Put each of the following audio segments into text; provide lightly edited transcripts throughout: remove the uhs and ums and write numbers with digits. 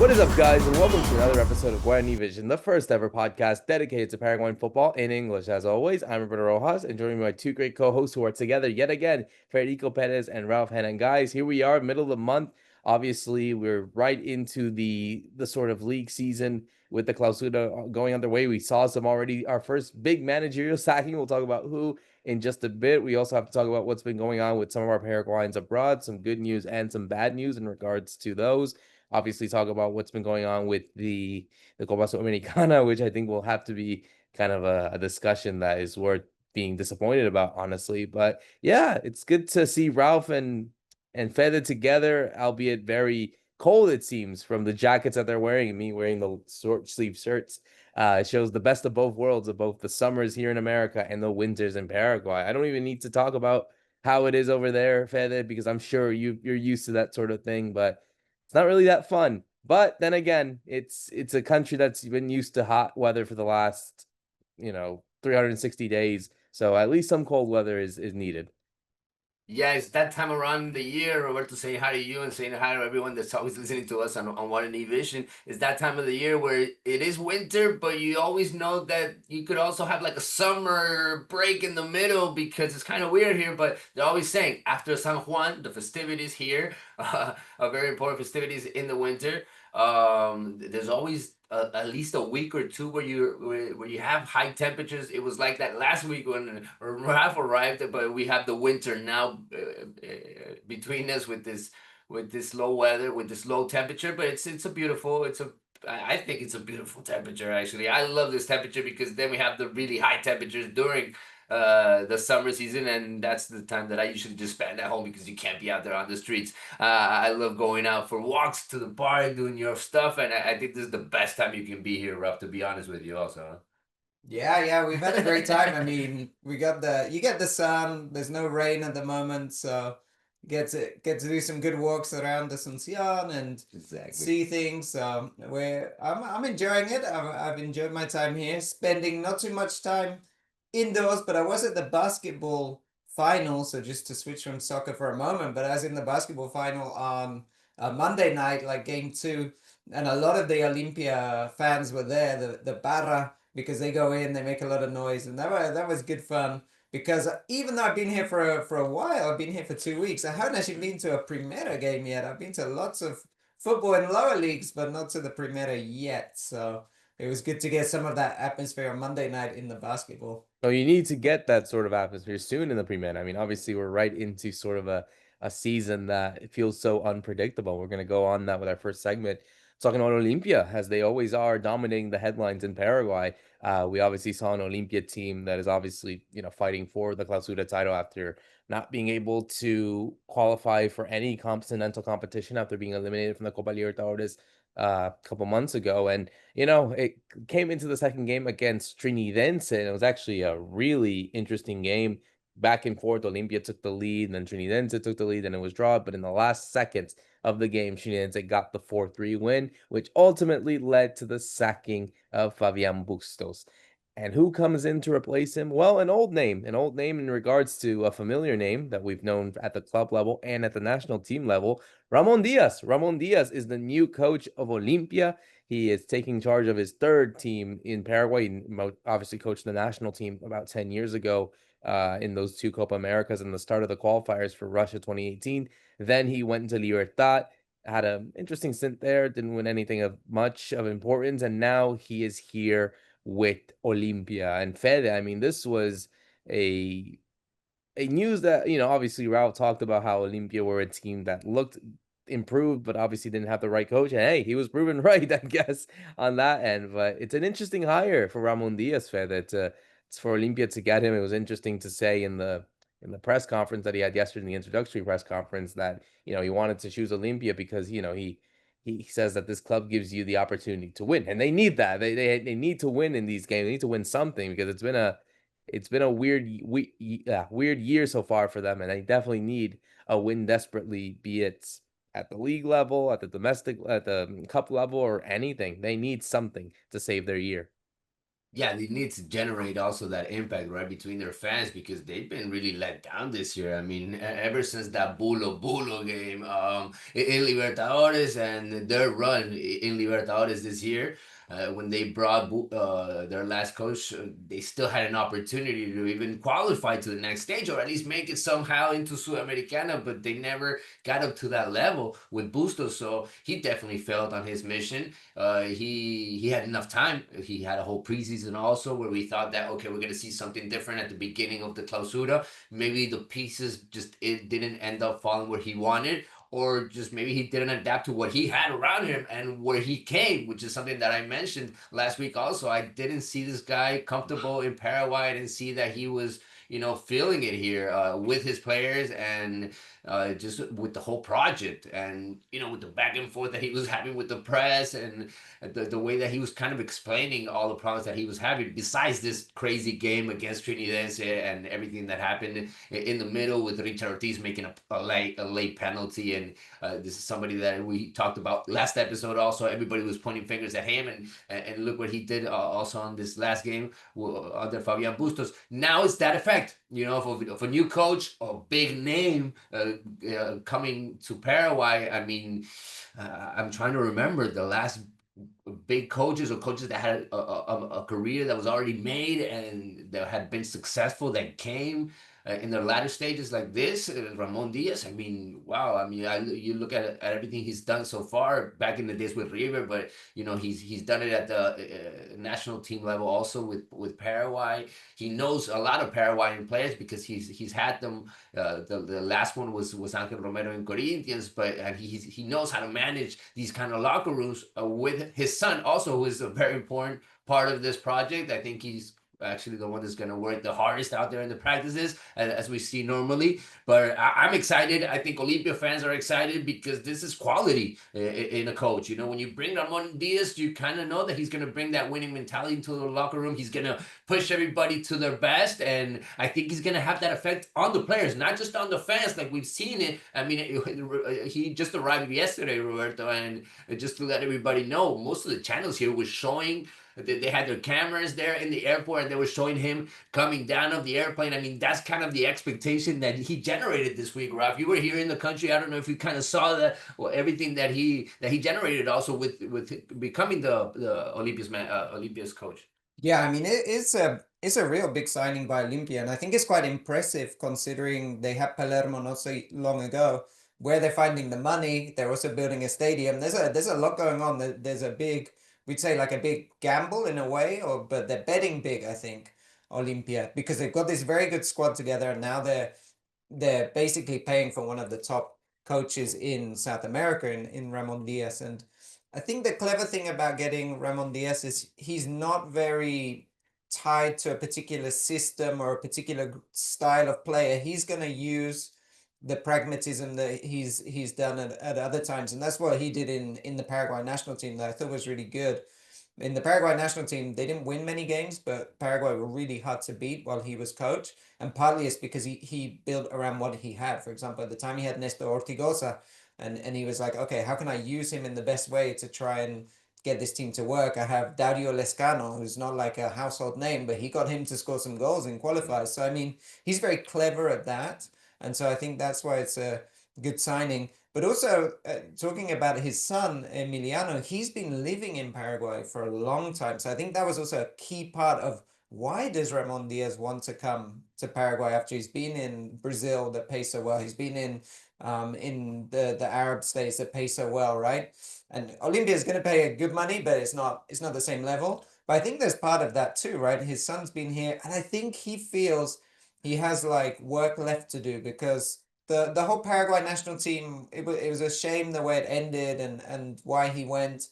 What is up, guys, and welcome to another episode of Guarani Vision, the first ever podcast dedicated to Paraguayan football in English. As always, I'm Roberto Rojas, and joining me my two great co-hosts who are together yet again, Fede Perez and Ralph Hannah. And guys, here we are, middle of the month. Obviously, we're right into the sort of league season with the Clausura going underway. We saw some already, our first big managerial sacking. We'll talk about who in just a bit. We also have to talk about what's been going on with some of our Paraguayans abroad, some good news and some bad news in regards to those. Obviously, talk about what's been going on with the Copa Sudamericana, which I think will have to be kind of a discussion that is worth being disappointed about, honestly. But yeah, it's good to see Ralph and Fede together, albeit very cold, it seems, from the jackets that they're wearing and me wearing the short sleeve shirts. It shows the best of both worlds, of both the summers here in America and the winters in Paraguay. I don't even need to talk about how it is over there, Fede, because I'm sure you're used to that sort of thing, but it's not really that fun. But then again, it's a country that's been used to hot weather for the last, 360 days. So at least some cold weather is needed. Yeah, it's that time around the year, Roberto, saying hi to you and saying hi to everyone that's always listening to us on Guarani Vision. It's that time of the year where it is winter, but you always know that you could also have like a summer break in the middle because it's kind of weird here, but they're always saying after San Juan, the festivities here, are very important festivities in the winter. There's always at least a week or two where you have high temperatures. It was like that last week when Ralph arrived, but we have the winter now between us with this low weather, with this low temperature. But it's a beautiful. I think it's a beautiful temperature, actually. I love this temperature because then we have the really high temperatures during the summer season, and that's the time that I usually just spend at home because you can't be out there on the streets. I love going out for walks to the park, doing your stuff, and I think this is the best time you can be here, Ruff, to be honest with you, also. Yeah, we've had a great time. I mean, you get the sun. There's no rain at the moment, so you get to do some good walks around the Asuncion and Exactly. see things. I'm enjoying it. I've enjoyed my time here, spending not too much time indoors, but I was at the basketball final. So just to switch from soccer for a moment, but I was in the basketball final on a Monday night, like game two, and a lot of the Olimpia fans were there. The Barra, because they go in, they make a lot of noise, and that was good fun. Because even though I've been here for a while, I've been here for 2 weeks. I haven't actually been to a Primera game yet. I've been to lots of football in lower leagues, but not to the Primera yet. So it was good to get some of that atmosphere on Monday night in the basketball. So you need to get that sort of atmosphere soon in the pre-med. I mean, obviously we're right into sort of a season that it feels so unpredictable. We're going to go on that with our first segment, talking about Olimpia, as they always are, dominating the headlines in Paraguay. We obviously saw an Olimpia team that is obviously, fighting for the Clausura title after not being able to qualify for any continental competition after being eliminated from the Copa Libertadores a couple months ago. And it came into the second game against Trinidense, and it was actually a really interesting game. Back and forth, Olimpia took the lead, and then Trinidense took the lead, and it was drawn. But in the last seconds of the game, Trinidense got the 4-3 win, which ultimately led to the sacking of Fabian Bustos. And who comes in to replace him? Well, an old name in regards to a familiar name that we've known at the club level and at the national team level, Ramon Diaz. Ramon Diaz is the new coach of Olimpia. He is taking charge of his third team in Paraguay. He obviously coached the national team about 10 years ago in those two Copa Americas and the start of the qualifiers for Russia 2018. Then he went into Libertad, had an interesting stint there, didn't win anything of much of importance, and now he is here with Olimpia. And Fede, I mean, this was a news that, obviously Ralph talked about how Olimpia were a team that looked improved, but obviously didn't have the right coach. And hey, he was proven right, I guess, on that end. But it's an interesting hire for Ramon Diaz, Fede. It's for Olimpia to get him. It was interesting to say in the press conference that he had yesterday, in the introductory press conference, that he wanted to choose Olimpia because he says that this club gives you the opportunity to win, and they need that. They need to win in these games. They need to win something because it's been a weird year so far for them, and they definitely need a win desperately, be it at the league level, at the cup level, or anything. They need something to save their year. Yeah, they need to generate also that impact right between their fans because they've been really let down this year. I mean, ever since that Bulo game in Libertadores and their run in Libertadores this year, when they brought their last coach, they still had an opportunity to even qualify to the next stage or at least make it somehow into Sudamericana, but they never got up to that level with Bustos. So he definitely failed on his mission. He had enough time. He had a whole preseason also where we thought that okay, we're gonna see something different at the beginning of the clausura. Maybe the pieces just it didn't end up falling where he wanted, or just maybe he didn't adapt to what he had around him and where he came, which is something that I mentioned last week. Also, I didn't see this guy comfortable in Paraguay. I didn't see that he was feeling it here with his players and just with the whole project and with the back and forth that he was having with the press and the way that he was kind of explaining all the problems that he was having besides this crazy game against Trinidad and everything that happened in the middle with Richard Ortiz making a late penalty. And this is somebody that we talked about last episode also. Everybody was pointing fingers at him and look what he did also on this last game under Fabian Bustos. Now it's that effect of a new coach, a big name coming to Paraguay. I mean, I'm trying to remember the last big coaches or coaches that had a career that was already made and that had been successful that came in their latter stages like this. Ramon Diaz. I mean, wow. I mean, you look at everything he's done so far back in the days with River, but he's done it at the national team level also with Paraguay. He knows a lot of Paraguayan players because he's had them. The last one was Angel Romero in Corinthians, but he knows how to manage these kind of locker rooms with his son also, who is a very important part of this project. I think he's actually the one that's going to work the hardest out there in the practices as we see normally. But I'm excited. I think Olimpia fans are excited because this is quality in a coach. When you bring Ramon Diaz, you kind of know that he's going to bring that winning mentality into the locker room. He's going to push everybody to their best, and I think he's going to have that effect on the players, not just on the fans like we've seen it. I mean, he just arrived yesterday, Roberto, and just to let everybody know, most of the channels here was showing they had their cameras there in the airport and they were showing him coming down of the airplane. I mean, that's kind of the expectation that he generated this week, Ralph. You were here in the country. I don't know if you kind of saw that, well, everything that he generated also with becoming the Olympia's coach. Yeah, I mean it's a real big signing by Olimpia, and I think it's quite impressive considering they had Palermo not so long ago. Where they're finding the money, they're also building a stadium. There's a lot going on. There's a big, we'd say like a big gamble in a way, but they're betting big, I think, Olimpia, because they've got this very good squad together, and now they're basically paying for one of the top coaches in South America in Ramon Diaz. And I think the clever thing about getting Ramon Diaz is he's not very tied to a particular system or a particular style of player. He's going to use the pragmatism that he's done at other times, and that's what he did in the Paraguay national team that I thought was really good. In the Paraguay national team, they didn't win many games, but Paraguay were really hard to beat while he was coach. And partly it's because he built around what he had. For example, at the time he had Nestor Ortigosa, and he was like, okay, how can I use him in the best way to try and get this team to work? I have Dario Lescano, who's not like a household name, but he got him to score some goals in qualifiers. So I mean, he's very clever at that. And so I think that's why it's a good signing. But also, talking about his son, Emiliano, he's been living in Paraguay for a long time. So I think that was also a key part of why does Ramon Diaz want to come to Paraguay after he's been in Brazil that pays so well. He's been in the Arab states that pay so well, right? And Olimpia is going to pay good money, but it's not the same level. But I think there's part of that too, right? His son's been here, and I think he feels he has like work left to do because the whole Paraguay national team, it was a shame the way it ended and why he went.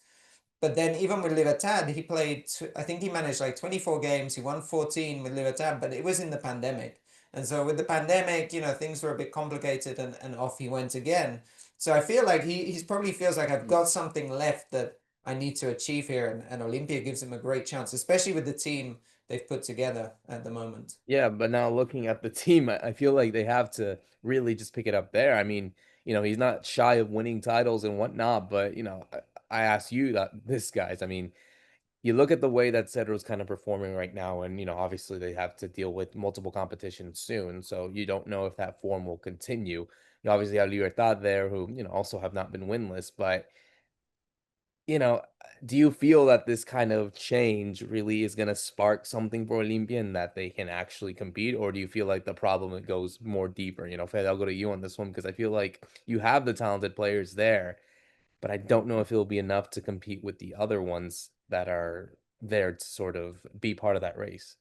But then even with Libertad, he played, I think he managed like 24 games. He won 14 with Libertad, but it was in the pandemic. And so with the pandemic, things were a bit complicated and off he went again. So I feel like he's probably feels like I've got something left that I need to achieve here. And Olimpia gives him a great chance, especially with the team they've put together at the moment. Yeah, but now looking at the team, I feel like they have to really just pick it up there. I mean, he's not shy of winning titles and whatnot, but I ask you that this guys, I mean, you look at the way that Cedro's kind of performing right now, and obviously they have to deal with multiple competitions soon, so you don't know if that form will continue. You obviously have Libertad there, who also have not been winless, but you know, do you feel that this kind of change really is going to spark something for Olimpia and that they can actually compete, or do you feel like the problem it goes more deeper? Fed, I'll go to you on this one because I feel like you have the talented players there, but I don't know if it'll be enough to compete with the other ones that are there to sort of be part of that race.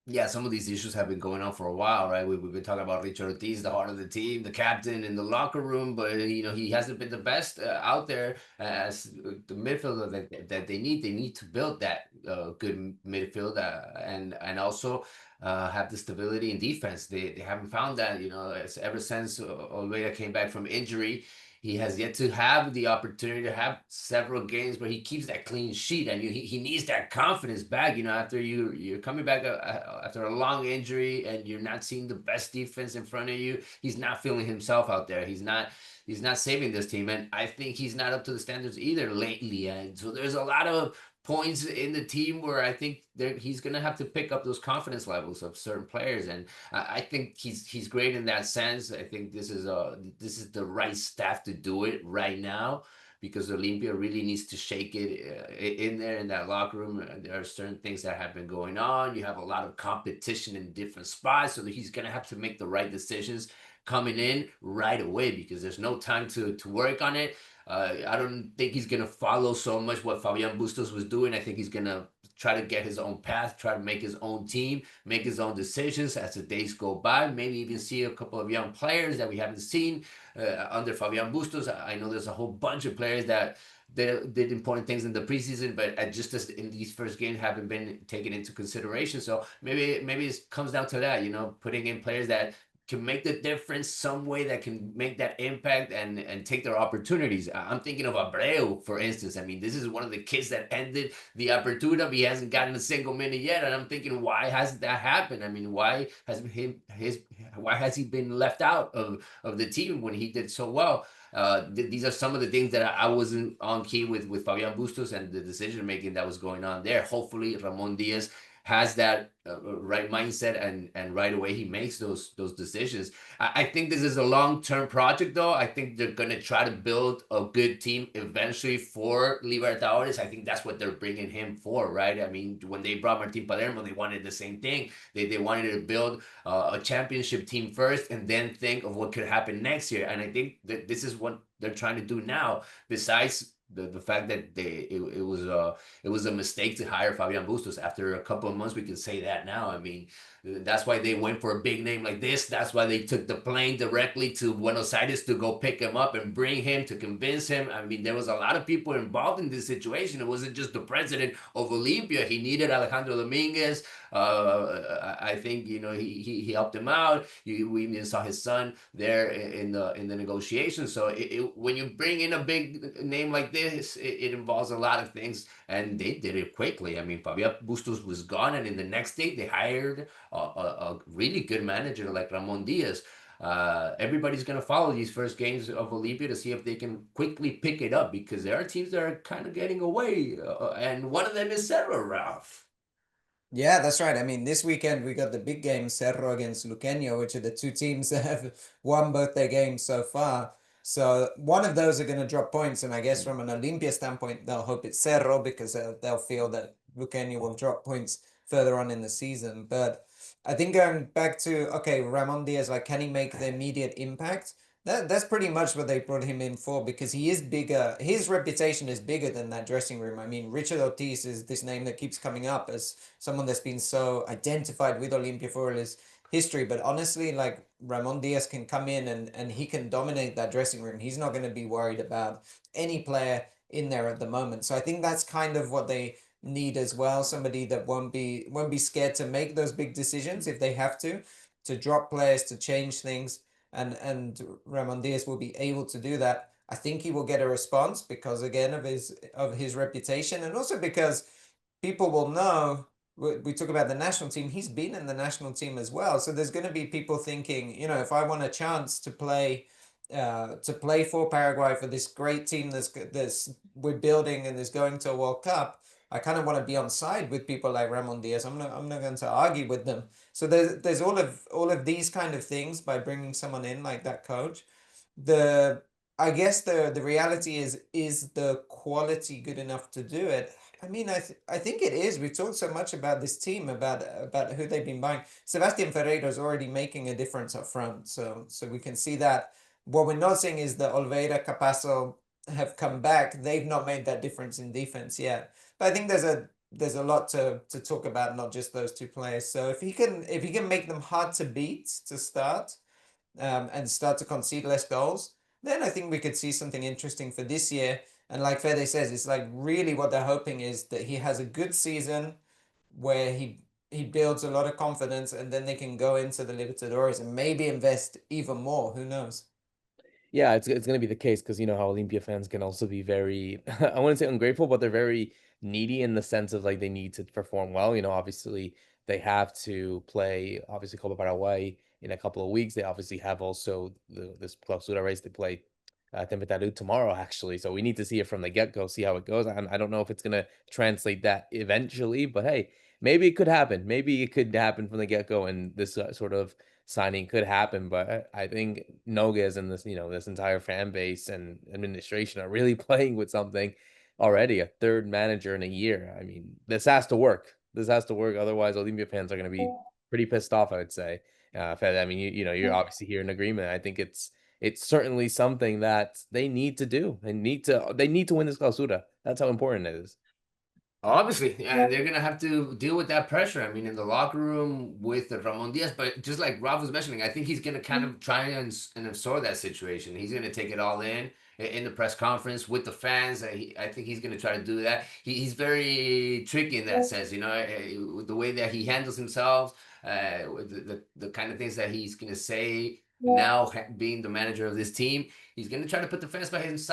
Yeah, some of these issues have been going on for a while, right? We've been talking about Richard Ortiz, the heart of the team, the captain in the locker room, but he hasn't been the best out there as the midfielder that they need. They need to build that good midfield and also have the stability in defense. They haven't found that. Ever since Oliveira came back from injury. He has yet to have the opportunity to have several games where he keeps that clean sheet, and he needs that confidence back. After you're coming back after a long injury and you're not seeing the best defense in front of you, he's not feeling himself out there. He's not saving this team, and I think he's not up to the standards either lately. And so there's a lot of points in the team where I think he's going to have to pick up those confidence levels of certain players, and I think he's great in that sense. I think this is the right staff to do it right now because Olimpia really needs to shake it in there in that locker room. There are certain things that have been going on. You have a lot of competition in different spots, so that he's going to have to make the right decisions coming in right away because there's no time to work on it. I don't think he's going to follow so much what Fabian Bustos was doing. I think he's going to try to get his own path, try to make his own team, make his own decisions as the days go by. Maybe even see a couple of young players that we haven't seen under Fabian Bustos. I know there's a whole bunch of players that they did important things in the preseason, but just as in these first games haven't been taken into consideration. So maybe it comes down to that, putting in players that can make the difference some way that can make that impact and take their opportunities. I'm thinking of Abreu, for instance. I mean, this is one of the kids that ended the Apertura. He hasn't gotten a single minute yet, and I'm thinking, why hasn't that happened? I mean, why has he been left out of the team when he did so well? These are some of the things that I wasn't on key with Fabian Bustos and the decision making that was going on there. Hopefully, Ramon Diaz has that right mindset and right away he makes those decisions. I think this is a long-term project though. I think they're going to try to build a good team eventually for Libertadores. I think that's what they're bringing him for, right? I mean, when they brought Martin Palermo, they wanted the same thing. They wanted to build a championship team first and then think of what could happen next year. And I think that this is what they're trying to do now, besides the fact that it was a mistake to hire Fabian Bustos. After a couple of months, we can say that now. I mean, that's why they went for a big name like this. That's why they took the plane directly to Buenos Aires to go pick him up and bring him to convince him. I mean, there was a lot of people involved in this situation. It wasn't just the president of Olimpia. He needed Alejandro Dominguez. I think he helped him out. We even saw his son there in the negotiations. So when you bring in a big name like this, it involves a lot of things, and they did it quickly. I mean, Fabian Bustos was gone, and in the next day they hired a really good manager like Ramon Diaz. Everybody's going to follow these first games of Olimpia to see if they can quickly pick it up because there are teams that are kind of getting away, and one of them is Cerro, Ralph. Yeah, that's right. I mean, this weekend we got the big game, Cerro against Luqueño, which are the two teams that have won both their games so far. So one of those are going to drop points, and I guess from an Olimpia standpoint, they'll hope it's Cerro because they'll feel that Luqueño will drop points further on in the season. But I think going back to, okay, Ramon Diaz, like, can he make the immediate impact? That's pretty much what they brought him in for because he is bigger. His reputation is bigger than that dressing room. I mean, Richard Ortiz is this name that keeps coming up as someone that's been so identified with Olimpia for his history. But honestly, like Ramon Diaz can come in and he can dominate that dressing room. He's not going to be worried about any player in there at the moment. So I think that's kind of what they need as well. Somebody that won't be scared to make those big decisions if they have to drop players, to change things. And Ramon Diaz will be able to do that. I think he will get a response because again of his reputation, and also because people will know. We talk about the national team. He's been in the national team as well, so there's going to be people thinking, if I want a chance to play for Paraguay for this great team that's we're building and is going to a World Cup, I kind of want to be on side with people like Ramon Diaz. I'm not going to argue with them. So there's all of these kind of things by bringing someone in like that coach. The I guess the reality is the quality good enough to do it? I mean, I think it is. We've talked so much about this team, about who they've been buying. Sebastian Ferreira is already making a difference up front, so we can see that. What we're not seeing is that Oliveira, Capasso have come back. They've not made that difference in defense yet. But I think there's a lot to talk about, not just those two players. So if he can make them hard to beat to start, and start to concede less goals, then I think we could see something interesting for this year. And like Fede says, it's like really what they're hoping is that he has a good season where he builds a lot of confidence, and then they can go into the Libertadores and maybe invest even more. Who knows? Yeah, it's gonna be the case because you know how Olimpia fans can also be very I wouldn't say ungrateful, but they're very needy in the sense of like they need to perform well. You know, obviously they have to play obviously Copa Paraguay in a couple of weeks. They obviously have also this Clausura race they play Tempetaru tomorrow actually. So we need to see it from the get-go, see how it goes. I don't know if it's gonna translate that eventually, but hey, maybe it could happen. Maybe it could happen from the get-go and this sort of signing could happen, but I think Noguez and this, you know, this entire fan base and administration are really playing with something already. A third manager in a year. I mean, this has to work. This has to work. Otherwise, Olimpia fans are going to be pretty pissed off, I would say. Fed, I mean, you know, you're obviously here in agreement. I think it's certainly something that they need to do. They need to win this clausura. That's how important it is. Obviously, yeah, they're gonna have to deal with that pressure. I mean, in the locker room with Ramon Diaz, but just like Rob was mentioning, I think he's gonna kind of try and absorb that situation. He's gonna take it all in the press conference with the fans. I think he's gonna try to do that. He's very tricky in that sense, you know, with the way that he handles himself, with the kind of things that he's gonna say now, being the manager of this team. He's going to try to put the fans by his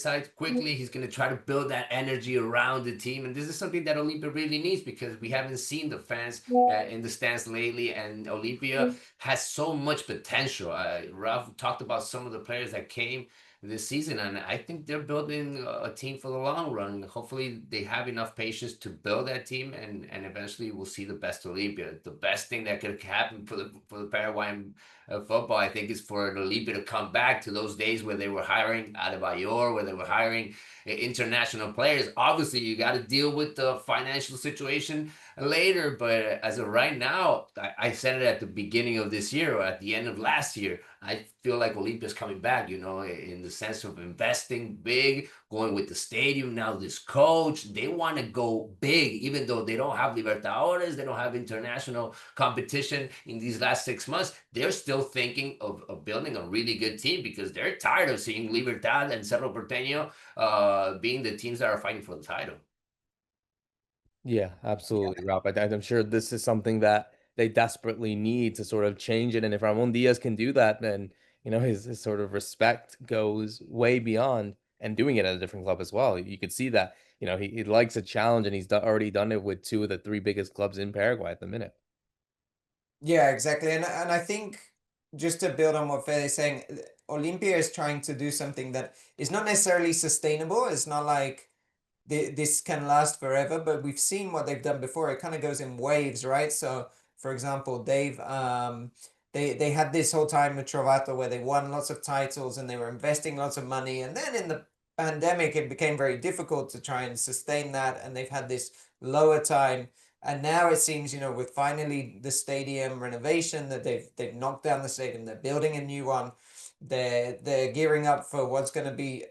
side quickly. He's going to try to build that energy around the team. And this is something that Olimpia really needs because we haven't seen the fans in the stands lately. And Olimpia has so much potential. Ralph talked about some of the players that came this season, and I think they're building a team for the long run. Hopefully, they have enough patience to build that team, and eventually we'll see the best Olimpia. The best thing that could happen for the Paraguayan football, I think, is for the Olimpia to come back to those days where they were hiring Adebayor, where they were hiring international players. Obviously, you got to deal with the financial situation later, but as of right now, I said it at the beginning of this year or at the end of last year. I feel like Olympia's coming back, you know, in the sense of investing big, going with the stadium. Now, this coach, they want to go big, even though they don't have Libertadores, they don't have international competition in these last 6 months. They're still thinking of building a really good team because they're tired of seeing Libertad and Cerro Porteño being the teams that are fighting for the title. Yeah, absolutely, Rob. I'm sure this is something that they desperately need to sort of change it. And if Ramon Diaz can do that, then you know his sort of respect goes way beyond and doing it at a different club as well. You could see that, you know, he likes a challenge and he's already done it with two of the three biggest clubs in Paraguay at the minute. Yeah, exactly. And I think just to build on what Fede is saying, Olympia is trying to do something that is not necessarily sustainable. It's not like this can last forever, but we've seen what they've done before. It kind of goes in waves, right? So, for example, they had this whole time with Trovato where they won lots of titles and they were investing lots of money, and then in the pandemic it became very difficult to try and sustain that, and they've had this lower time. And now it seems, you know, with finally the stadium renovation that they've knocked down the stadium, they're building a new one, they're gearing up for what's going to be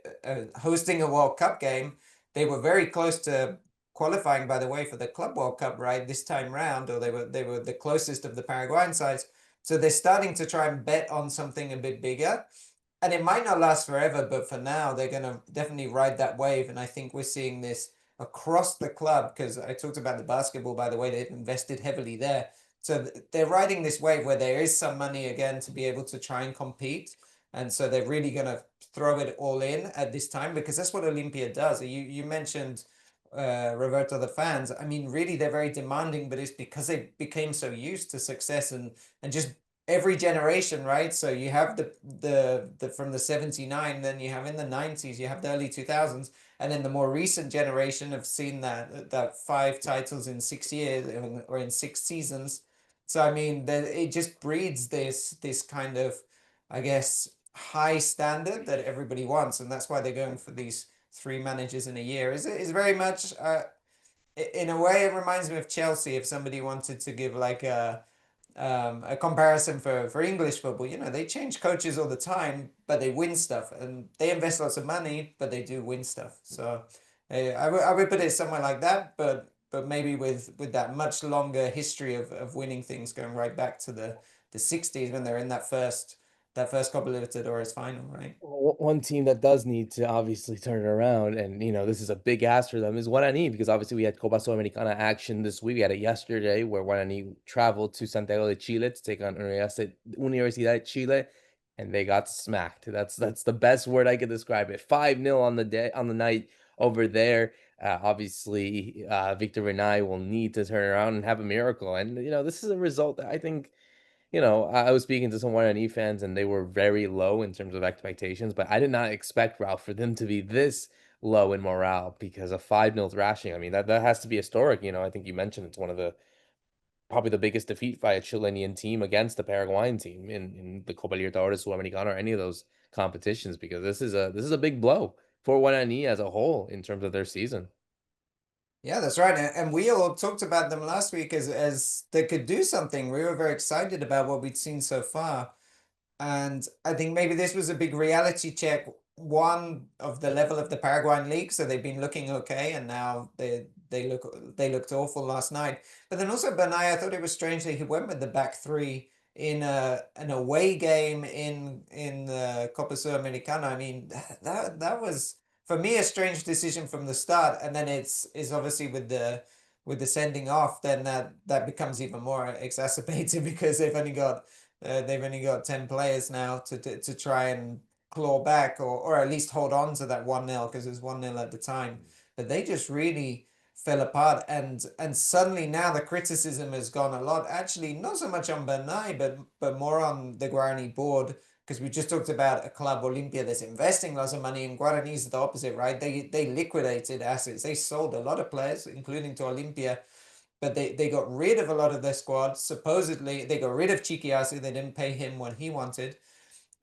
hosting a World Cup game. They were very close to qualifying, by the way, for the Club World Cup, right, this time round, or they were the closest of the Paraguayan sides. So they're starting to try and bet on something a bit bigger. And it might not last forever, but for now, they're going to definitely ride that wave. And I think we're seeing this across the club, because I talked about the basketball, by the way, they've invested heavily there. So they're riding this wave where there is some money again to be able to try and compete. And so they're really going to throw it all in at this time, because that's what Olimpia does. You mentioned Roberto, the fans. I mean, really, they're very demanding, but it's because they became so used to success and just every generation, right? So you have the from the 79, then you have in the 90s, you have the early 2000s, And then the more recent generation have seen that 5 titles in 6 years or in 6 seasons. So I mean, it just breeds this kind of, I guess, high standard that everybody wants, and that's why they're going for these 3 managers in a year. Is very much in a way it reminds me of Chelsea. If somebody wanted to give like a comparison for English football, they change coaches all the time, but they win stuff, and they invest lots of money, but they do win stuff. So I would put it somewhere like that, but maybe with that much longer history of winning things, going right back to the 60s when they're in that first Copa Libertadores final, right? One team that does need to obviously turn it around, and this is a big ask for them, is Guarani, because obviously we had Copa Sudamericana action this week. We had it yesterday where Guarani traveled to Santiago de Chile to take on Universidad de Chile, and they got smacked. That's the best word I could describe it. 5-0 on the night over there. Obviously, Victor Renai will need to turn around and have a miracle, and this is a result that I think. I was speaking to some YNE fans and they were very low in terms of expectations, but I did not expect, Ralph, for them to be this low in morale because of 5-0 thrashing. I mean, that has to be historic. I think you mentioned it's one of the probably the biggest defeat by a Chilean team against the Paraguayan team in the Copa Libertadores, Sudamericana, or any of those competitions, because this is a big blow for YNE as a whole in terms of their season. Yeah, that's right. And we all talked about them last week as they could do something. We were very excited about what we'd seen so far. And I think maybe this was a big reality check, one of the level of the Paraguayan league. So they've been looking okay, and now they looked awful last night. But then also Bernay, I thought it was strange that he went with the back three in an away game in the Copa Sudamericana. I mean, that was for me a strange decision from the start, and then it's obviously with the sending off, then that becomes even more exacerbated because they've only got 10 players now to try and claw back or at least hold on to that 1-0 because it was 1-0 at the time. But they just really fell apart, and suddenly now the criticism has gone a lot, actually not so much on Bernay but more on the Guarani board, because we just talked about a club, Olimpia, that's investing lots of money, and Guarani is the opposite, right? They liquidated assets. They sold a lot of players, including to Olimpia, but they got rid of a lot of their squad. Supposedly, they got rid of Chiquiasu. They didn't pay him what he wanted.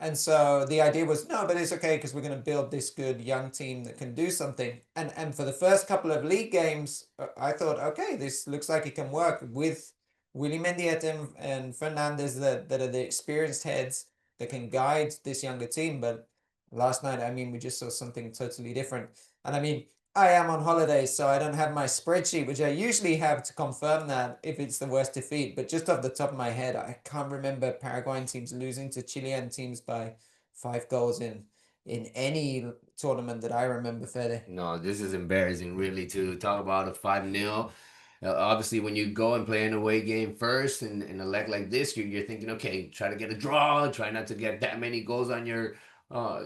And so the idea was, no, but it's okay because we're going to build this good young team that can do something. And for the first couple of league games, I thought, okay, this looks like it can work with Willy Mendieta and Fernandez that are the experienced heads that can guide this younger team. But last night, I mean, we just saw something totally different. And I mean, I am on holiday, so I don't have my spreadsheet, which I usually have to confirm that if it's the worst defeat. But just off the top of my head, I can't remember Paraguayan teams losing to Chilean teams by 5 goals in any tournament that I remember, Fede. No, this is embarrassing, really, to talk about a 5-0. Obviously, when you go and play an away game first in a leg like this, you're thinking, okay, try to get a draw, try not to get that many goals on your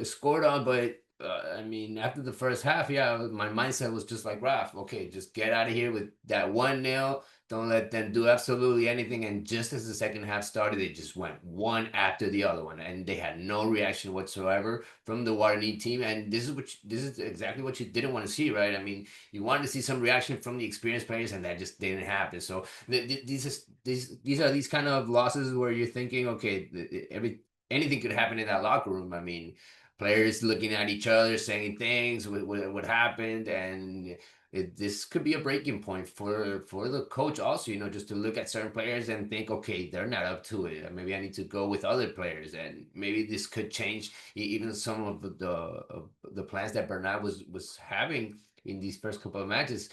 scored on. But I mean, after the first half, yeah, my mindset was just like, Raf, okay, just get out of here with that 1-0. Don't let them do absolutely anything. And just as the second half started, they just went one after the other one, and they had no reaction whatsoever from the Guarani team. And this is exactly what you didn't want to see, right? I mean, you wanted to see some reaction from the experienced players, and that just didn't happen. So these are these kind of losses where you're thinking, okay, anything could happen in that locker room. I mean, players looking at each other, saying things, what happened, and this could be a breaking point for the coach also, just to look at certain players and think, okay, they're not up to it. Maybe I need to go with other players, and maybe this could change even some of the plans that Bernat was having in these first couple of matches.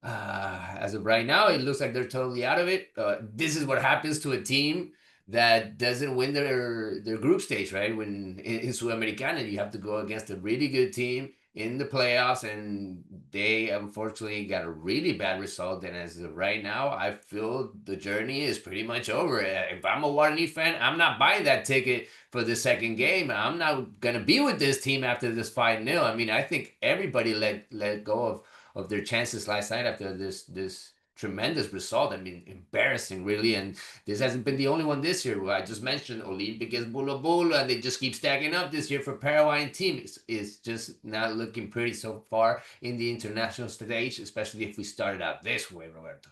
As of right now, it looks like they're totally out of it. This is what happens to a team that doesn't win their group stage, right? When in Sudamericana, you have to go against a really good team in the playoffs, and they unfortunately got a really bad result. And as of right now, I feel the journey is pretty much over. If I'm a Guarani fan, I'm not buying that ticket for the second game. I'm not gonna be with this team after this 5-0. I mean, I think everybody let go of their chances last night after this tremendous result. I mean, embarrassing, really. And this hasn't been the only one this year. Where I just mentioned Olimpia against Bolo Bolo, and they just keep stacking up this year for Paraguayan team. It's just not looking pretty so far in the international stage, especially if we started out this way, Roberto.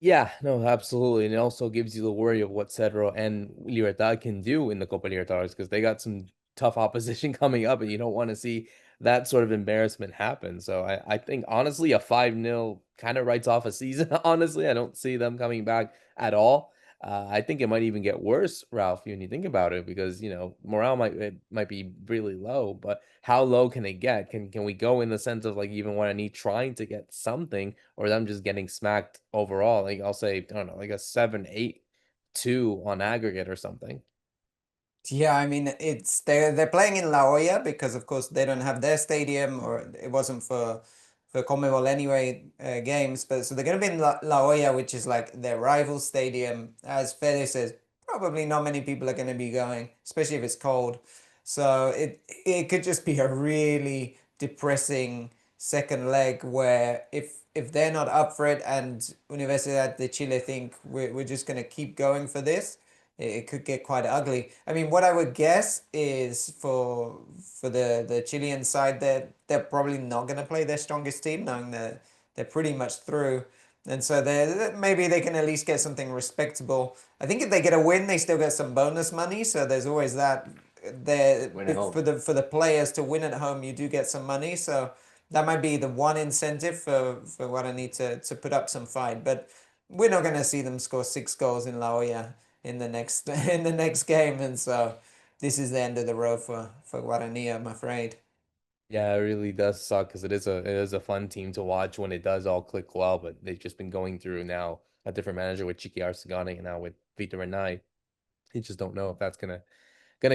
Yeah, no, absolutely. And it also gives you the worry of what Cedro and Libertad can do in the Copa Libertadores because they got some tough opposition coming up, and you don't want to see that sort of embarrassment happen. So I think honestly, a 5-0 kind of writes off a season. Honestly, I don't see them coming back at all. I think it might even get worse, Ralph, when you think about it, because morale might be really low. But how low can it get? Can we go in the sense of like even Guarani trying to get something, or them just getting smacked overall? Like I'll say, I don't know, like a 7-8-2 on aggregate or something. Yeah, I mean they're playing in La Hoya because of course they don't have their stadium, or it wasn't for CONMEBOL anyway games, but so they're gonna be in La Hoya, which is like their rival stadium. As Fede says, probably not many people are gonna be going, especially if it's cold. So it could just be a really depressing second leg where if they're not up for it and Universidad de Chile think we're just gonna keep going for this, it could get quite ugly. I mean, what I would guess is for the Chilean side, they're probably not going to play their strongest team, knowing that they're pretty much through, and so they maybe they can at least get something respectable. I think if they get a win, they still get some bonus money. So there's always that. There for the players to win at home, you do get some money. So that might be the one incentive for what I need to put up some fight, but we're not going to see them score 6 goals in La Hoya in the next in the next game, and so this is the end of the road for Guarani, I'm afraid. Yeah, it really does suck because it is a fun team to watch when it does all click well, but they've just been going through now a different manager with Chiqui Arcegani and now with Vitor Renai. You just don't know if that's gonna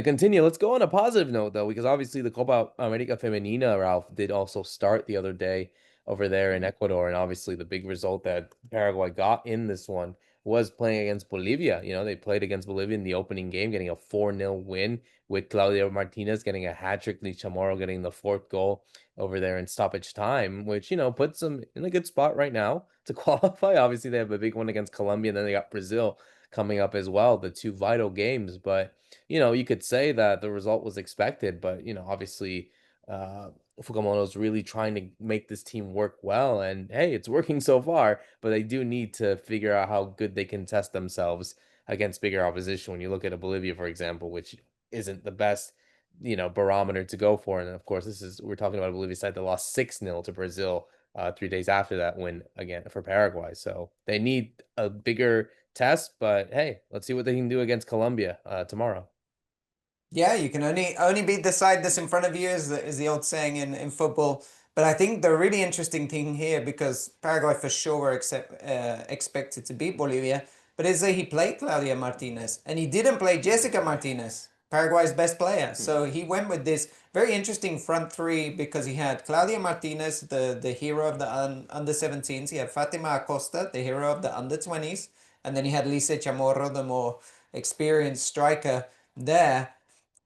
continue. Let's go on a positive note though, because obviously the Copa America Femenina, Ralph, did also start the other day over there in Ecuador, and obviously the big result that Paraguay got in this one was playing against Bolivia. They played against Bolivia in the opening game, getting a 4-0 win with Claudia Martinez getting a hat trick, Lee Chamorro getting the fourth goal over there in stoppage time, which puts them in a good spot right now to qualify. Obviously, they have a big one against Colombia, and then they got Brazil coming up as well, the two vital games. But you could say that the result was expected, but obviously, uh, Fukamoto's really trying to make this team work well, and hey, it's working so far. But they do need to figure out how good they can test themselves against bigger opposition. When you look at a Bolivia, for example, which isn't the best, barometer to go for, and of course, we're talking about a Bolivia side that lost 6-0 to Brazil 3 days after that win again for Paraguay. So they need a bigger test, but hey, let's see what they can do against Colombia tomorrow. Yeah, you can only beat the side that's in front of you, is the old saying in football. But I think the really interesting thing here, because Paraguay for sure were expected to beat Bolivia, but is that he played Claudia Martinez and he didn't play Jessica Martinez, Paraguay's best player. So he went with this very interesting front three because he had Claudia Martinez, the hero of the under 17s. He had Fatima Acosta, the hero of the under 20s, and then he had Lisa Chamorro, the more experienced striker there.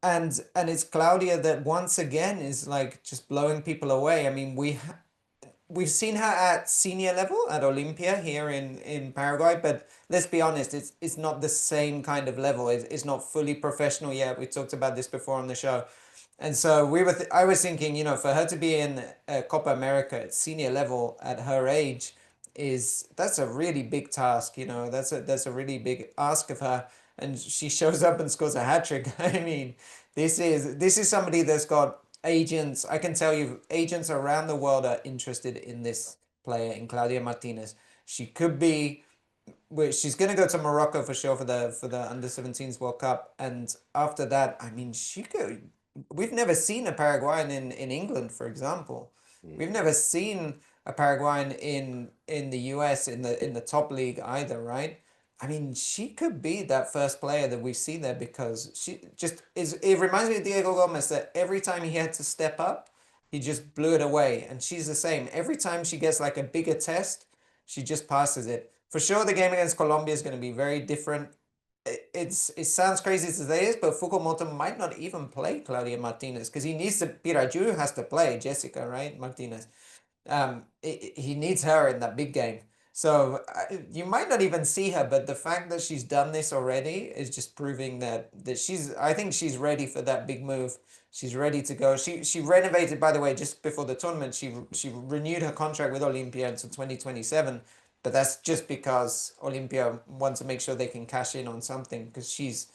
And it's Claudia that once again is like just blowing people away. I mean, we've seen her at senior level at Olimpia here in Paraguay, but let's be honest, it's not the same kind of level. It's not fully professional yet. We talked about this before on the show. And so I was thinking, for her to be in Copa America at senior level at her age that's a really big task. That's a really big ask of her. And she shows up and scores a hat trick. I mean, this is somebody that's got agents. I can tell you, agents around the world are interested in this player, in Claudia Martinez. She could be she's going to go to Morocco for sure for the under 17s World Cup, and after that, I mean, she could. We've never seen a Paraguayan in England, for example. We've never seen a Paraguayan in the US in the top league either, right? I mean, she could be that first player that we see there because she just is. It reminds me of Diego Gomez that every time he had to step up, he just blew it away, and she's the same. Every time she gets like a bigger test, she just passes it. For sure, the game against Colombia is going to be very different. It sounds crazy to say this, but Fukumoto might not even play Claudia Martinez because he needs to. Piraju has to play Jessica, right? Martinez. he needs her in that big game. So you might not even see her, but the fact that she's done this already is just proving that she's. I think she's ready for that big move. She's ready to go. She renovated, by the way, just before the tournament. She renewed her contract with Olimpia until 2027, but that's just because Olimpia wants to make sure they can cash in on something because she's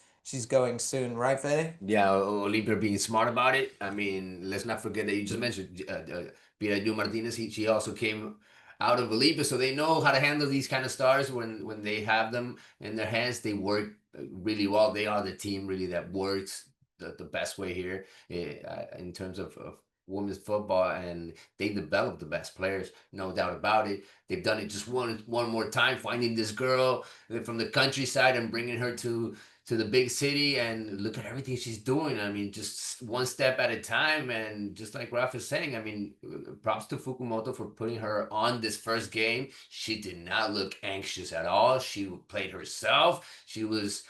going soon, right, Fede? Yeah, Olimpia being smart about it. I mean, let's not forget that you just mentioned Pira Martinez. She also came out of Olimpia, so they know how to handle these kind of stars when they have them in their hands. They work really well. They are the team really that works the best way here in terms of women's football, and they develop the best players, no doubt about it. They've done it just one more time, finding this girl from the countryside and bringing her to the big city, and look at everything she's doing. I mean, just one step at a time. And just like Ralph is saying, I mean, props to Fukumoto for putting her on this first game. She did not look anxious at all. She played herself. She was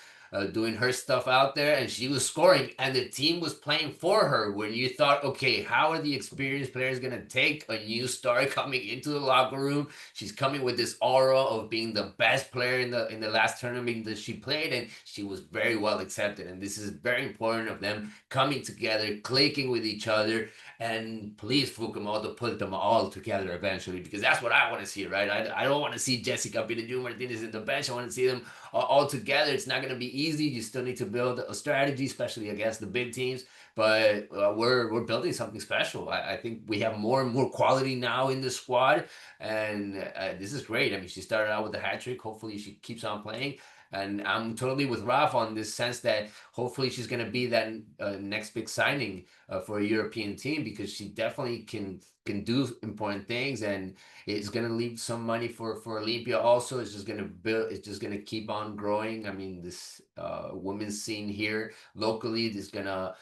doing her stuff out there, and she was scoring, and the team was playing for her. When you thought, okay, how are the experienced players going to take a new star coming into the locker room? She's coming with this aura of being the best player in the last tournament that she played, and she was very well accepted. And this is very important of them coming together, clicking with each other. And please, Fukumoto, put them all together eventually, because that's what I want to see, right? I don't want to see Jessica Pinajú Martinez in the bench. I want to see them all together. It's not going to be easy. You still need to build a strategy, especially against the big teams. But we're building something special. I think we have more and more quality now in the squad, and this is great. I mean, she started out with a hat trick. Hopefully, she keeps on playing. And I'm totally with Ralph on this sense that hopefully she's going to be that next big signing for a European team, because she definitely can do important things, and it's going to leave some money for Olimpia also. It's just going to build. It's just going to keep on growing. I mean, this women's scene here locally is going to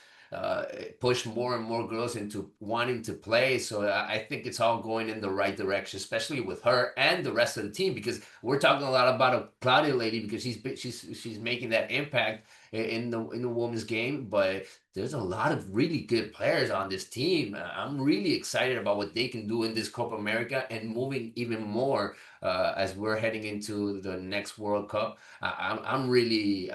push more and more girls into wanting to play. So I think it's all going in the right direction, especially with her and the rest of the team, because we're talking a lot about a Claudia lady because she's making that impact in the women's game. But there's a lot of really good players on this team. I'm really excited about what they can do in this Copa America and moving even more as we're heading into the next World Cup. I'm really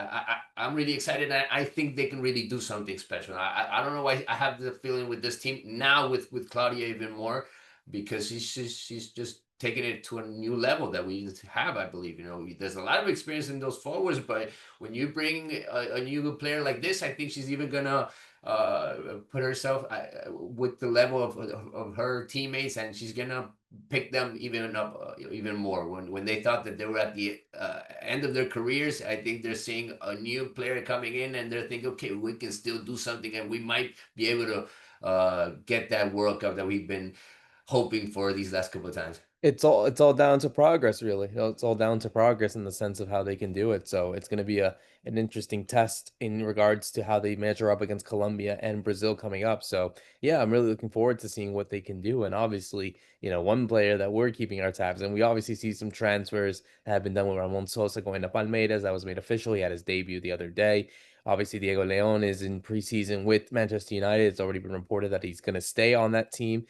excited. I think they can really do something special. I don't know why I have the feeling with this team now with Claudia even more, because she's just taking it to a new level that we have. I believe, there's a lot of experience in those forwards, but when you bring a new player like this, I think she's even gonna put herself with the level of her teammates, and she's gonna pick them even up even more. When they thought that they were at the end of their careers, I think they're seeing a new player coming in, and they're thinking, okay, we can still do something, and we might be able to get that World Cup that we've been hoping for these last couple of times. It's all down to progress, really. It's all down to progress in the sense of how they can do it. So it's going to be an interesting test in regards to how they measure up against Colombia and Brazil coming up. So yeah, I'm really looking forward to seeing what they can do. And obviously, one player that we're keeping our tabs, and we obviously see some transfers that have been done with Ramon Sosa going to Palmeiras. That was made official. He had his debut the other day. Obviously, Diego Leon is in preseason with Manchester United. It's already been reported that he's going to stay on that team.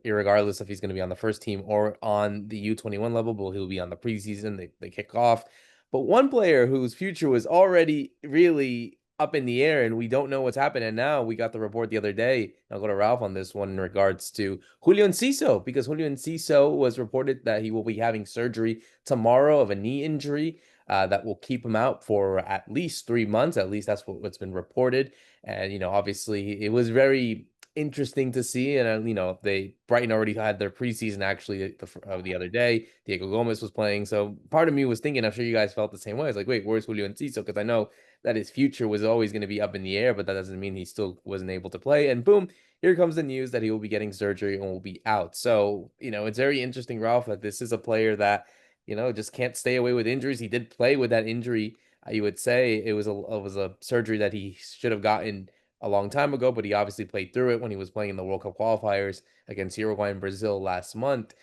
Regardless if he's going to be on the first team or on the U21 level, but he'll be on the preseason. They kick off. But one player whose future was already really up in the air and we don't know what's happening now, we got the report the other day. I'll go to Ralph on this one in regards to Julio Enciso, because Julio Enciso was reported that he will be having surgery tomorrow of a knee injury that will keep him out for at least 3 months. At least that's what's been reported. And, obviously it was very interesting to see. And they Brighton already had their preseason actually the other day. Diego Gomez was playing, so part of me was thinking, I'm sure you guys felt the same way. I was like, wait, where's Julio Enciso? Because I know that his future was always going to be up in the air, but that doesn't mean he still wasn't able to play. And boom, here comes the news that he will be getting surgery and will be out. So it's very interesting, Ralph, that this is a player that just can't stay away with injuries. He did play with that injury. You would say it was a surgery that he should have gotten a long time ago, but he obviously played through it when he was playing in the World Cup qualifiers against Uruguay and Brazil last month.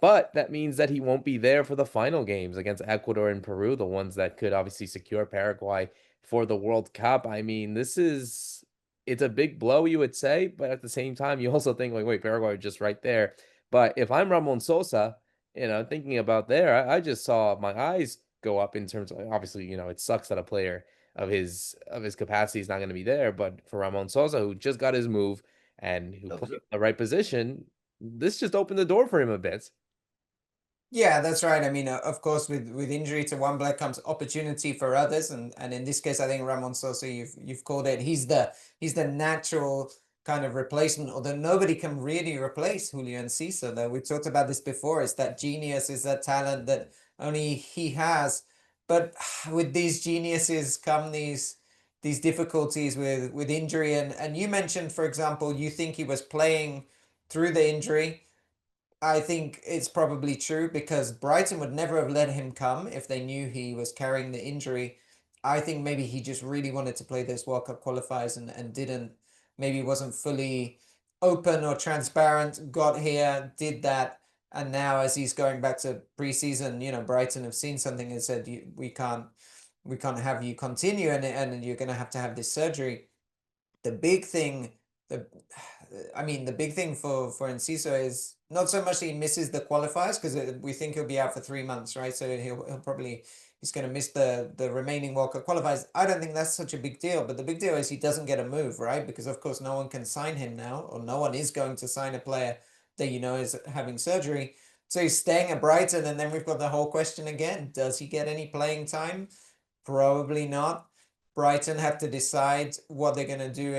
But that means that he won't be there for the final games against Ecuador and Peru, the ones that could obviously secure Paraguay for the World Cup. I mean, this is it's a big blow, you would say, but at the same time, you also think like, wait, Paraguay just right there. But if I'm Ramon Sosa, thinking about there, I just saw my eyes go up in terms of obviously, it sucks that a player of his capacity is not going to be there. But for Ramon Sosa, who just got his move and who played in the right position, this just opened the door for him a bit. Yeah, that's right. I mean, of course, with injury to one player comes opportunity for others, and in this case, I think Ramon Sosa, you've called it. He's the natural kind of replacement, although nobody can really replace Julio Enciso. Though we've talked about this before, it's that genius, is that talent that only he has. But with these geniuses come these difficulties with injury, and you mentioned, for example, you think he was playing through the injury. I think it's probably true because Brighton would never have let him come if they knew he was carrying the injury. I think maybe he just really wanted to play those World Cup qualifiers and didn't, maybe wasn't fully open or transparent, got here, did that. And now as he's going back to preseason, Brighton have seen something and said, we can't have you continue and you're going to have this surgery. The big thing, the the big thing for Enciso is not so much that he misses the qualifiers because we think he'll be out for 3 months, right? So he'll probably he's going to miss the remaining World Cup qualifiers. I don't think that's such a big deal, but the big deal is he doesn't get a move, right? Because of course no one can sign him now, or no one is going to sign a player that is having surgery. So he's staying at Brighton, and then we've got the whole question again: does he get any playing time? Probably not. Brighton have to decide what they're going to do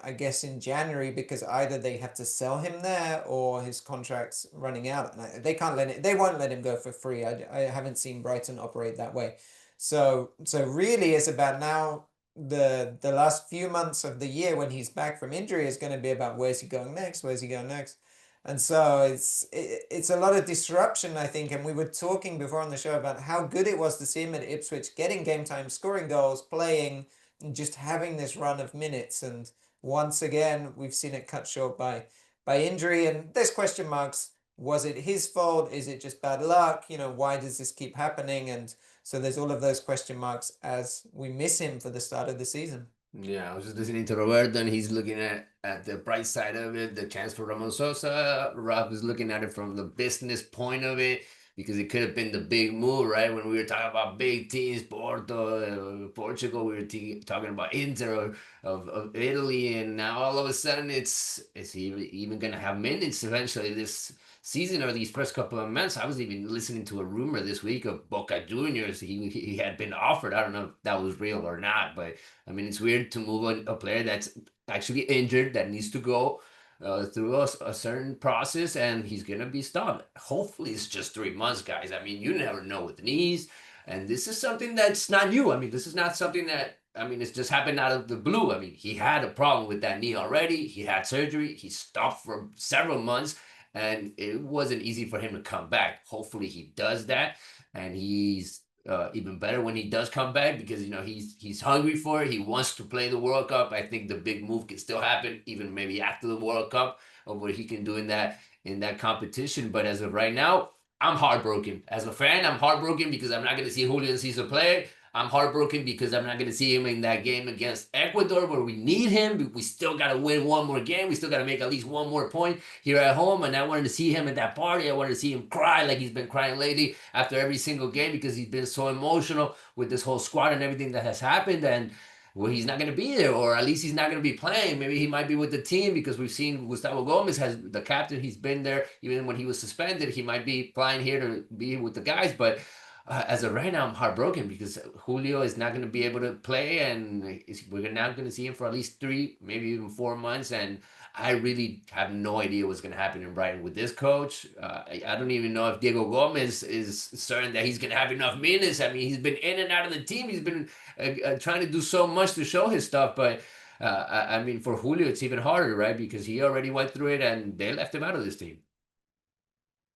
I guess, in January, because either they have to sell him there or his contract's running out. And they won't let him go for free. I haven't seen Brighton operate that way. So really it's about now the last few months of the year when he's back from injury is going to be about where's he going next? Where's he going next? And so it's a lot of disruption, I think. And we were talking before on the show about how good it was to see him at Ipswich, getting game time, scoring goals, playing, and just having this run of minutes. And once again, we've seen it cut short by injury. And there's question marks. Was it his fault? Is it just bad luck? Why does this keep happening? And so there's all of those question marks as we miss him for the start of the season. Yeah, I was just listening to Roberto, and he's looking at the bright side of it, the chance for Ramon Sosa. Ralph is looking at it from the business point of it, because it could have been the big move, right? When we were talking about big teams, Porto, Portugal, we were talking about Inter of Italy, and now all of a sudden is he even going to have minutes eventually this season or these first couple of months? I was even listening to a rumor this week of Boca Juniors. He had been offered. I don't know if that was real or not, but I mean, it's weird to move on a player that's actually injured that needs to go through a certain process, and he's gonna be stopped. Hopefully, it's just 3 months, guys. I mean, you never know with knees, and this is something that's not new. I mean, this is not something that it's just happened out of the blue. I mean, he had a problem with that knee already. He had surgery. He stopped for several months, and it wasn't easy for him to come back. Hopefully, he does that, and he's even better when he does come back, because he's hungry for it. He wants to play the World Cup. I think the big move can still happen, even maybe after the World Cup, of what he can do in that competition. But as of right now, I'm heartbroken. As a fan, I'm heartbroken because I'm not going to see Julio Enciso play. I'm heartbroken because I'm not going to see him in that game against Ecuador, where we need him. We still got to win one more game. We still got to make at least one more point here at home. And I wanted to see him at that party. I wanted to see him cry like he's been crying lately after every single game, because he's been so emotional with this whole squad and everything that has happened. And well, he's not going to be there, or at least he's not going to be playing. Maybe he might be with the team, because we've seen Gustavo Gomez has the captain. He's been there even when he was suspended. He might be flying here to be with the guys, but as of right now, I'm heartbroken because Julio is not going to be able to play, and we're not going to see him for at least 3, maybe even 4 months. And I really have no idea what's going to happen in Brighton with this coach. I don't even know if Diego Gomez is certain that he's going to have enough minutes. I mean, he's been in and out of the team. He's been trying to do so much to show his stuff, but I mean, for Julio, it's even harder, right? Because he already went through it, and they left him out of this team.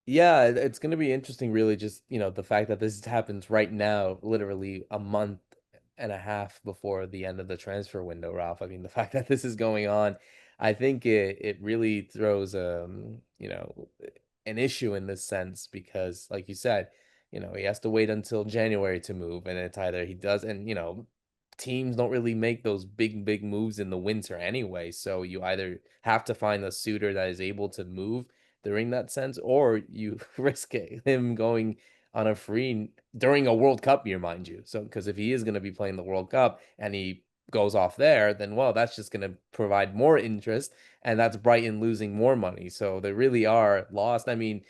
Yeah, it's going to be interesting, really, just, the fact that this happens right now, literally a month and a half before the end of the transfer window, Ralph. I mean, the fact that this is going on, I think it really throws, an issue in this sense because, like you said, he has to wait until January to move, and it's either he does, and, teams don't really make those big moves in the winter anyway. So you either have to find a suitor that is able to move during that sense, or you risk him going on a free during a World Cup year, mind you. So because if he is going to be playing the World Cup and he goes off there, then well, that's just going to provide more interest, and that's Brighton losing more money. So they really are lost. I mean,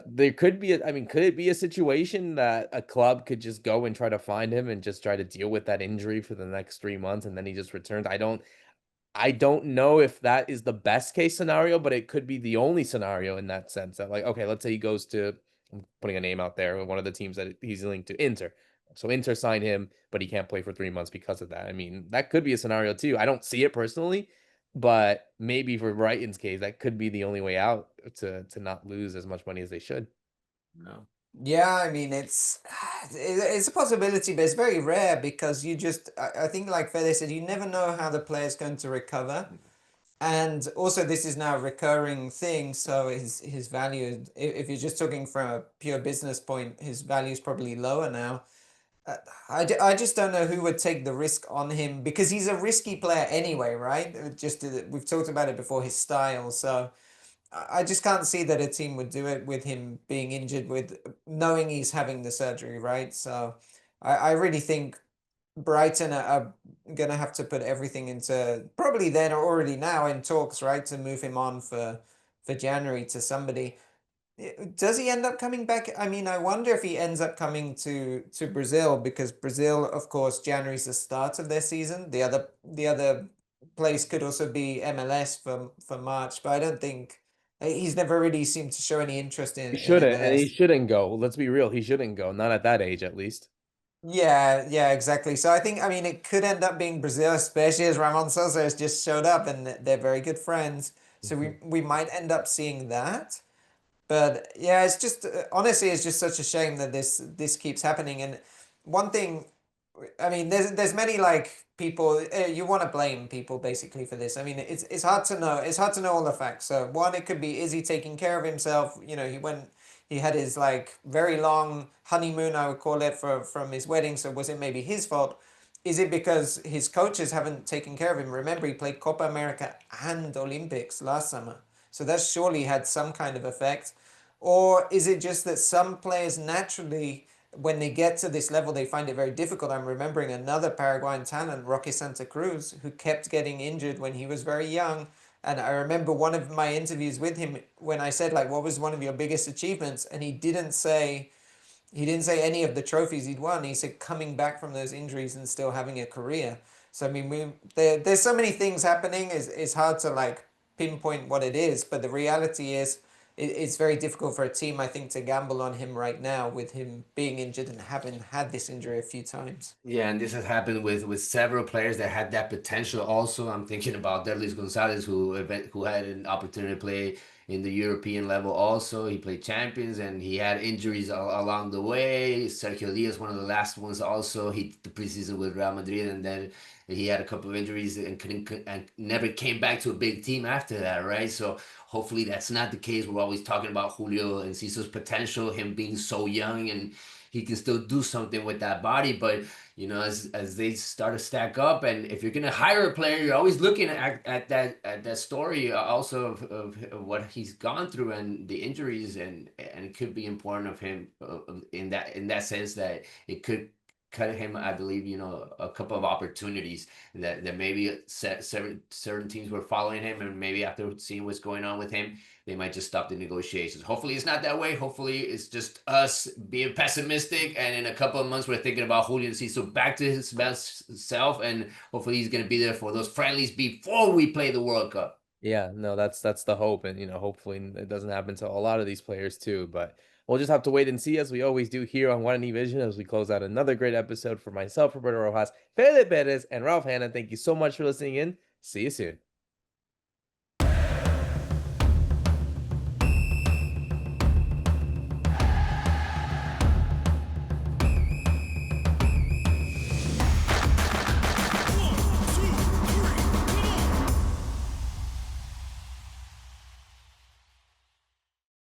there could be, I mean, could it be a situation that a club could just go and try to find him and just try to deal with that injury for the next 3 months and then he just returns? I don't know if that is the best case scenario, but it could be the only scenario in that sense that, like, okay, let's say he goes to, I'm putting a name out there, one of the teams that he's linked to, Inter. So Inter sign him, but he can't play for 3 months because of that. I mean, that could be a scenario too. I don't see it personally, but maybe for Brighton's case, that could be the only way out to not lose as much money as they should. No. Yeah, I mean it's a possibility, but it's very rare because I think like Fede said, you never know how the player's going to recover. And also this is now a recurring thing, so his value, if you're just talking from a pure business point, his value is probably lower now. I just don't know who would take the risk on him because he's a risky player anyway, right? We've talked about it before, his style. So I just can't see that a team would do it with him being injured, with knowing he's having the surgery, right? So I really think Brighton are going to have to put everything into, probably they're already now in talks, right, to move him on for January to somebody. Does he end up coming back? I mean, I wonder if he ends up coming to Brazil, because Brazil, of course, January's the start of their season. The other place could also be MLS for March, but I don't think he's never really seemed to show any interest He in shouldn't, and he MLS. shouldn't go. Let's be real, he shouldn't go. Not at that age, at least. Yeah, exactly. So I think, I mean, it could end up being Brazil, especially as Ramon Sosa has just showed up and they're very good friends. So we might end up seeing that. But yeah, it's just honestly, it's just such a shame that this keeps happening. And one thing, I mean, there's many like people you want to blame people basically for this. I mean, it's hard to know. It's hard to know all the facts. So one, it could be, is he taking care of himself? You know, he had his like very long honeymoon, I would call it, from his wedding. So was it maybe his fault? Is it because his coaches haven't taken care of him? Remember, he played Copa America and Olympics last summer. So that surely had some kind of effect. Or is it just that some players naturally, when they get to this level, they find it very difficult? I'm remembering another Paraguayan talent, Roque Santa Cruz, who kept getting injured when he was very young. And I remember one of my interviews with him when I said, like, what was one of your biggest achievements? And he didn't say any of the trophies he'd won. He said coming back from those injuries and still having a career. So I mean, there's so many things happening. It's hard to like pinpoint what it is, but the reality is it's very difficult for a team, I think, to gamble on him right now with him being injured and having had this injury a few times. Yeah, and this has happened with several players that had that potential. Also, I'm thinking about Derlis Gonzalez, who had an opportunity to play in the European level. Also, he played Champions, and he had injuries along the way. Sergio Diaz, one of the last ones. Also, he did the preseason with Real Madrid, and then he had a couple of injuries and couldn't and never came back to a big team after that. Right, so hopefully that's not the case. We're always talking about Julio Enciso's potential, him being so young and he can still do something with that body. But as they start to stack up, and if you're gonna hire a player, you're always looking at that story also of what he's gone through and the injuries, and it could be important of him in that sense that it could cut him, I believe, a couple of opportunities that maybe certain teams were following him, and maybe after seeing what's going on with him, they might just stop the negotiations. Hopefully it's not that way. Hopefully it's just us being pessimistic, and in a couple of months we're thinking about Julio Enciso back to his best self, and hopefully he's going to be there for those friendlies before we play the World Cup. Yeah, no, that's the hope, and hopefully it doesn't happen to a lot of these players too. But we'll just have to wait and see, as we always do here on Guarani Vision, as we close out another great episode. For myself, Roberto Rojas, Fede Perez, and Ralph Hannah, thank you so much for listening in. See you soon.